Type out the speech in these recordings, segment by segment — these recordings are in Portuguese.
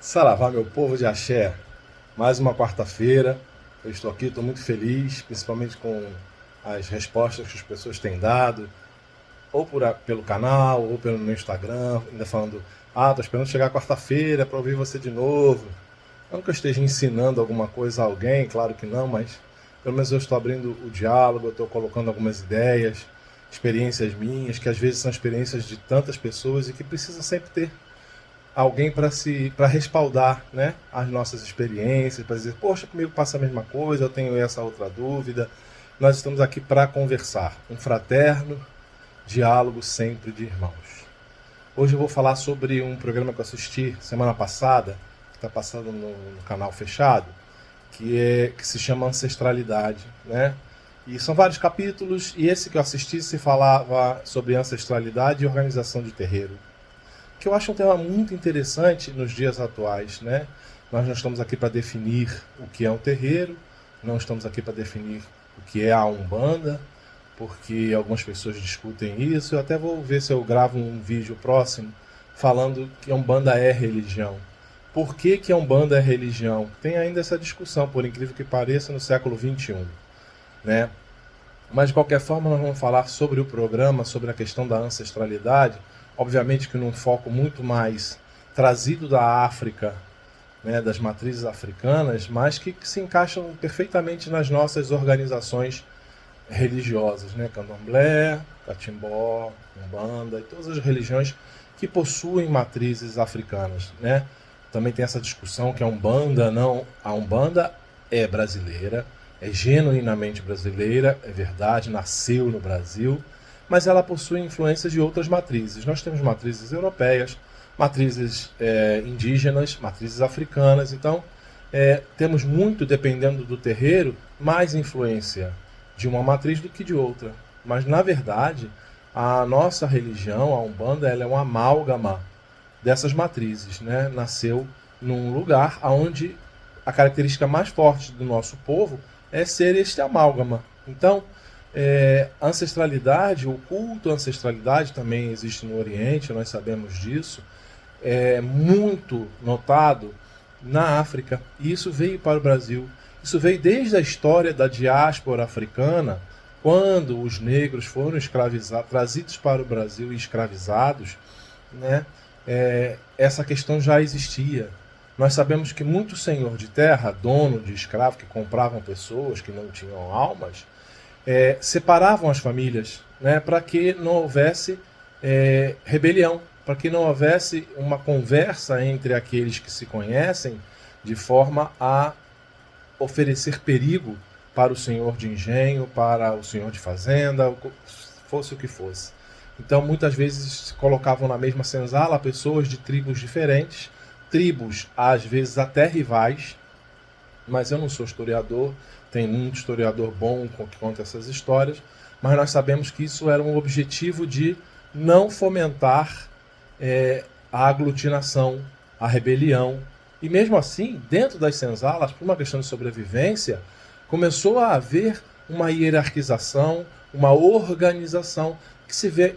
Saravá, meu povo de axé. Mais uma quarta-feira. Eu estou aqui, estou muito feliz, principalmente com as respostas que as pessoas têm dado, pelo canal, ou pelo meu Instagram, ainda falando: tô esperando chegar quarta-feira para ouvir você de novo. Não que eu esteja ensinando alguma coisa a alguém, claro que não, mas pelo menos eu estou abrindo o diálogo, eu estou colocando algumas ideias, experiências minhas, que às vezes são experiências de tantas pessoas e que precisam sempre ter alguém para respaldar, né, as nossas experiências, para dizer: poxa, comigo passa a mesma coisa, eu tenho essa outra dúvida. Nós estamos aqui para conversar, um fraterno diálogo sempre de irmãos. Hoje eu vou falar sobre um programa que eu assisti semana passada, que está passando no canal fechado, que se chama Ancestralidade, né? E são vários capítulos, e esse que eu assisti se falava sobre ancestralidade e organização de terreiro, que eu acho um tema muito interessante nos dias atuais, né? Nós não estamos aqui para definir o que é um terreiro, não estamos aqui para definir o que é a Umbanda, porque algumas pessoas discutem isso. Eu até vou ver se eu gravo um vídeo próximo falando que a Umbanda é religião. Por que a Umbanda é religião? Tem ainda essa discussão, por incrível que pareça, no século XXI, né? Mas de qualquer forma nós vamos falar sobre o programa, sobre a questão da ancestralidade, obviamente que num foco muito mais trazido da África, né, das matrizes africanas, mas que se encaixam perfeitamente nas nossas organizações religiosas, né? Candomblé, Catimbó, Umbanda e todas as religiões que possuem matrizes africanas, né? Também tem essa discussão que a Umbanda não, a Umbanda é brasileira, é genuinamente brasileira, é verdade, nasceu no Brasil, mas ela possui influências de outras matrizes. Nós temos matrizes europeias, matrizes indígenas, matrizes africanas, então temos muito, dependendo do terreiro, mais influência de uma matriz do que de outra. Mas, na verdade, a nossa religião, a Umbanda, ela é uma amálgama dessas matrizes, né? Nasceu num lugar onde a característica mais forte do nosso povo é ser este amálgama. Então, a ancestralidade, o culto à ancestralidade também existe no Oriente, nós sabemos disso, é muito notado na África, e isso veio para o Brasil. Isso veio desde a história da diáspora africana, quando os negros foram escravizados, trazidos para o Brasil e escravizados, né? Essa questão já existia. Nós sabemos que muito senhor de terra, dono de escravo, que compravam pessoas que não tinham almas, separavam as famílias, né, para que não houvesse rebelião, para que não houvesse uma conversa entre aqueles que se conhecem de forma a oferecer perigo para o senhor de engenho, para o senhor de fazenda, fosse o que fosse. Então, muitas vezes se colocavam na mesma senzala pessoas de tribos diferentes, tribos às vezes até rivais, mas eu não sou historiador, tem muito historiador bom que conta essas histórias, mas nós sabemos que isso era um objetivo de não fomentar a aglutinação, a rebelião. E mesmo assim, dentro das senzalas, por uma questão de sobrevivência, começou a haver uma hierarquização, uma organização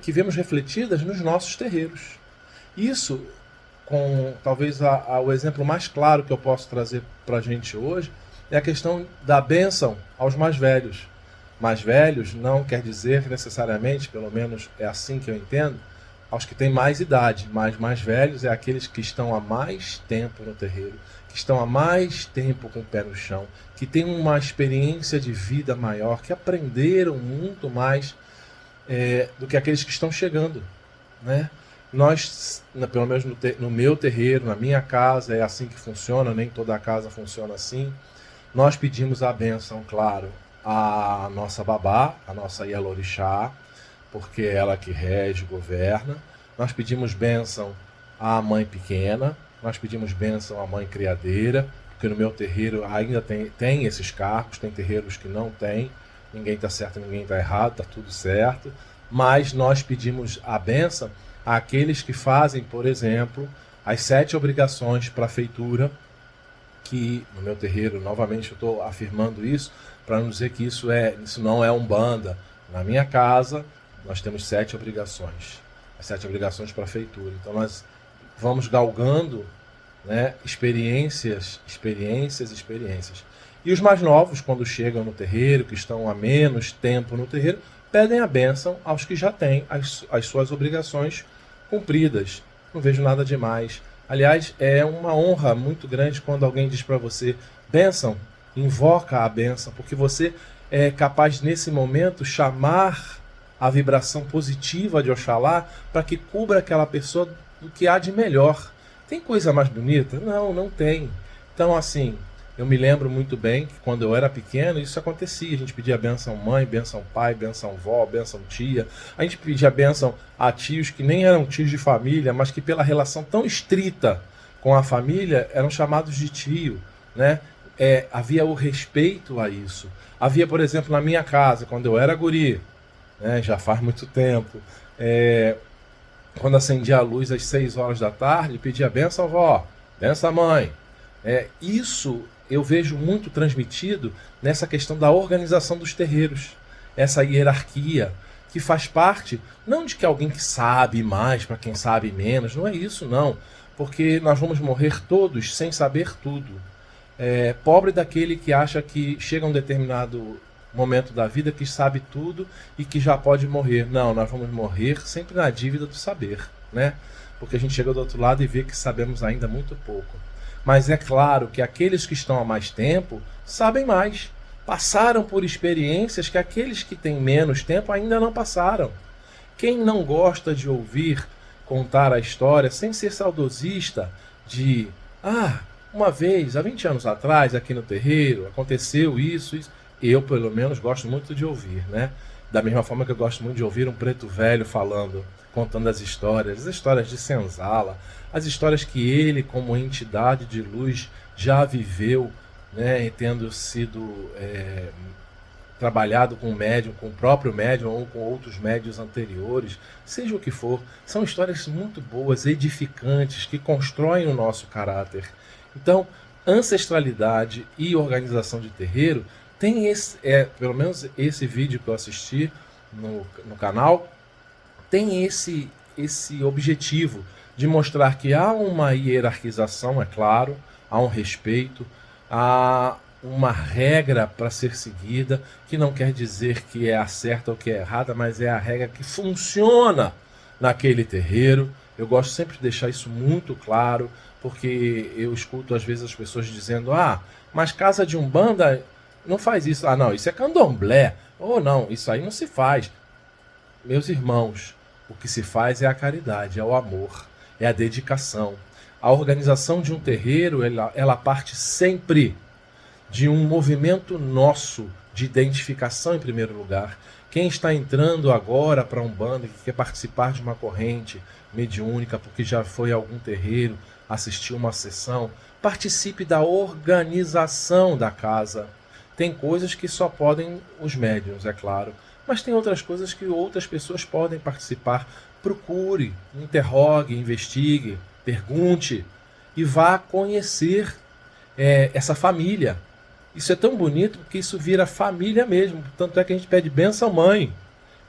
que vemos refletidas nos nossos terreiros. Isso, com talvez o exemplo mais claro que eu posso trazer para a gente hoje, é a questão da bênção aos mais velhos. Mais velhos não quer dizer necessariamente, pelo menos é assim que eu entendo, aos que têm mais idade, mas mais velhos é aqueles que estão há mais tempo no terreiro, que estão há mais tempo com o pé no chão, que têm uma experiência de vida maior, que aprenderam muito mais do que aqueles que estão chegando, né? Nós, pelo menos no meu terreiro, na minha casa, é assim que funciona, nem toda casa funciona assim. Nós pedimos a bênção, claro, à nossa babá, a nossa Yalorixá, porque é ela que rege, governa. Nós pedimos bênção à mãe pequena, nós pedimos bênção à mãe criadeira, porque no meu terreiro ainda tem esses cargos, tem terreiros que não tem, ninguém está certo, ninguém está errado, está tudo certo, mas nós pedimos a bênção àqueles que fazem, por exemplo, as 7 obrigações para a feitura, que no meu terreiro, novamente eu estou afirmando isso, para não dizer que isso não é Umbanda. Na minha casa, nós temos 7 obrigações. As 7 obrigações para a feitura. Então nós vamos galgando né? Experiências. E os mais novos, quando chegam no terreiro, que estão há menos tempo no terreiro, pedem a bênção aos que já têm as suas obrigações cumpridas. Não vejo nada demais. Aliás, é uma honra muito grande quando alguém diz para você, bênção, invoca a bênção, porque você é capaz, nesse momento, chamar a vibração positiva de Oxalá para que cubra aquela pessoa do que há de melhor. Tem coisa mais bonita? Não, não tem. Então, assim, eu me lembro muito bem que quando eu era pequeno isso acontecia. A gente pedia bênção mãe, bênção pai, bênção vó, bênção tia. A gente pedia bênção a tios que nem eram tios de família, mas que pela relação tão estrita com a família eram chamados de tio, né? Havia o respeito a isso. Havia, por exemplo, na minha casa, quando eu era guri, né, já faz muito tempo, quando acendia a luz às 6 horas da tarde, pedia benção vó, benção mãe. Isso eu vejo muito transmitido nessa questão da organização dos terreiros, essa hierarquia, que faz parte, não de que alguém que sabe mais para quem sabe menos, não é isso não, porque nós vamos morrer todos sem saber tudo. Pobre daquele que acha que chega a um determinado momento da vida que sabe tudo e que já pode morrer. Não, nós vamos morrer sempre na dívida do saber, né? Porque a gente chega do outro lado e vê que sabemos ainda muito pouco. Mas é claro que aqueles que estão há mais tempo sabem mais, passaram por experiências que aqueles que têm menos tempo ainda não passaram. Quem não gosta de ouvir contar a história sem ser saudosista de uma vez, há 20 anos atrás, aqui no terreiro, aconteceu isso. Eu, pelo menos, gosto muito de ouvir, né? Da mesma forma que eu gosto muito de ouvir um preto velho falando, contando as histórias de Senzala, as histórias que ele, como entidade de luz, já viveu, né? E tendo sido trabalhado com o médium, com o próprio médium ou com outros médiuns anteriores, seja o que for, são histórias muito boas, edificantes, que constroem o nosso caráter. Então, ancestralidade e organização de terreiro tem pelo menos esse vídeo que eu assisti no canal, tem esse objetivo de mostrar que há uma hierarquização, é claro, há um respeito, há uma regra para ser seguida, que não quer dizer que é a certa ou que é errada, mas é a regra que funciona naquele terreiro. Eu gosto sempre de deixar isso muito claro, porque eu escuto às vezes as pessoas dizendo, mas casa de umbanda não faz isso. Não, isso é candomblé. Não, isso aí não se faz. Meus irmãos, o que se faz é a caridade, é o amor, é a dedicação. A organização de um terreiro, ela parte sempre de um movimento nosso de identificação em primeiro lugar. Quem está entrando agora para a Umbanda, que quer participar de uma corrente mediúnica, porque já foi a algum terreiro, assistiu uma sessão, participe da organização da casa. Tem coisas que só podem os médiuns, é claro, mas tem outras coisas que outras pessoas podem participar. Procure, interrogue, investigue, pergunte e vá conhecer essa família. Isso é tão bonito que isso vira família mesmo. Tanto é que a gente pede bênção mãe,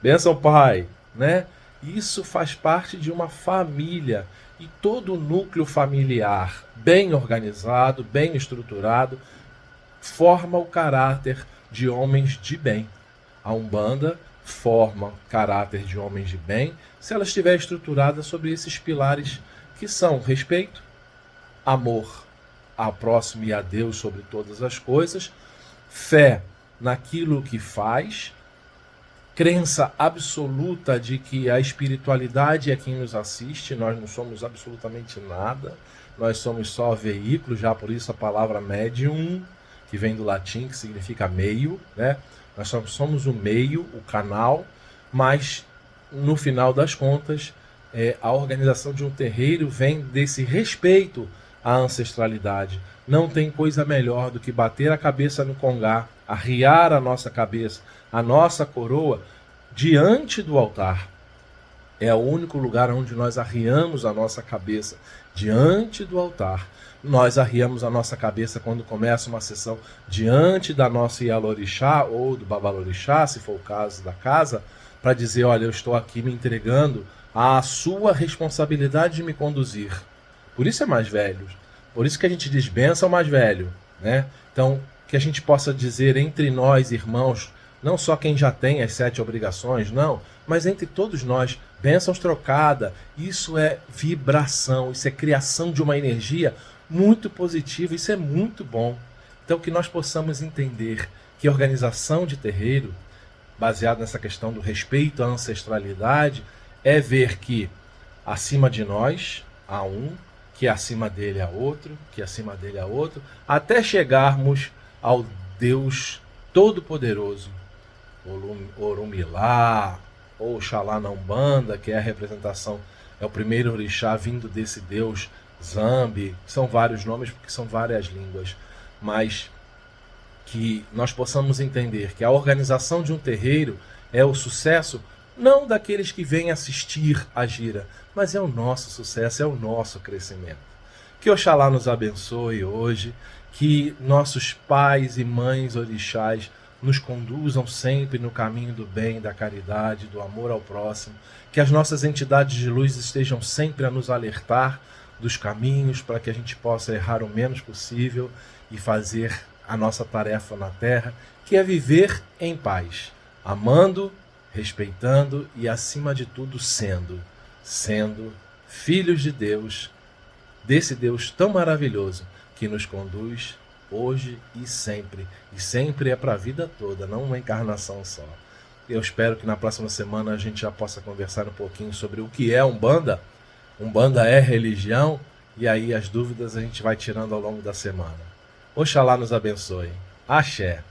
bênção pai, né? Isso faz parte de uma família. E todo o núcleo familiar bem organizado, bem estruturado, forma o caráter de homens de bem. A Umbanda forma caráter de homens de bem se ela estiver estruturada sobre esses pilares que são respeito, amor ao próximo e a Deus sobre todas as coisas, fé naquilo que faz, crença absoluta de que a espiritualidade é quem nos assiste, nós não somos absolutamente nada, nós somos só veículo, já por isso a palavra médium, que vem do latim, que significa meio, né? Nós somos o meio, o canal, mas no final das contas, a organização de um terreiro vem desse respeito à ancestralidade. Não tem coisa melhor do que bater a cabeça no congá, arriar a nossa cabeça, a nossa coroa, diante do altar. É o único lugar onde nós arriamos a nossa cabeça, diante do altar. Nós arriamos a nossa cabeça quando começa uma sessão diante da nossa Ialorixá ou do Babalorixá, se for o caso da casa, para dizer, olha, eu estou aqui me entregando à sua responsabilidade de me conduzir. Por isso é mais velho. Por isso que a gente diz bênção mais velho, né? Então, que a gente possa dizer entre nós, irmãos, não só quem já tem as 7 obrigações, não, mas entre todos nós, bênçãos trocada, isso é vibração, isso é criação de uma energia muito positiva, isso é muito bom. Então, que nós possamos entender que a organização de terreiro, baseada nessa questão do respeito à ancestralidade, é ver que acima de nós há um, que acima dele há outro, que acima dele há outro, até chegarmos ao Deus Todo-Poderoso, Orumilá, ou Oxalá na Umbanda, que é a representação, é o primeiro orixá vindo desse Deus Zambi, são vários nomes porque são várias línguas, mas que nós possamos entender que a organização de um terreiro é o sucesso não daqueles que vêm assistir a gira, mas é o nosso sucesso, é o nosso crescimento. Que Oxalá nos abençoe hoje, que nossos pais e mães orixás nos conduzam sempre no caminho do bem, da caridade, do amor ao próximo, que as nossas entidades de luz estejam sempre a nos alertar dos caminhos para que a gente possa errar o menos possível e fazer a nossa tarefa na Terra, que é viver em paz, amando, respeitando e, acima de tudo, sendo filhos de Deus, desse Deus tão maravilhoso que nos conduz hoje e sempre é para a vida toda, não uma encarnação só. Eu espero que na próxima semana a gente já possa conversar um pouquinho sobre o que é Umbanda. Umbanda é religião, e aí as dúvidas a gente vai tirando ao longo da semana. Oxalá nos abençoe. Axé.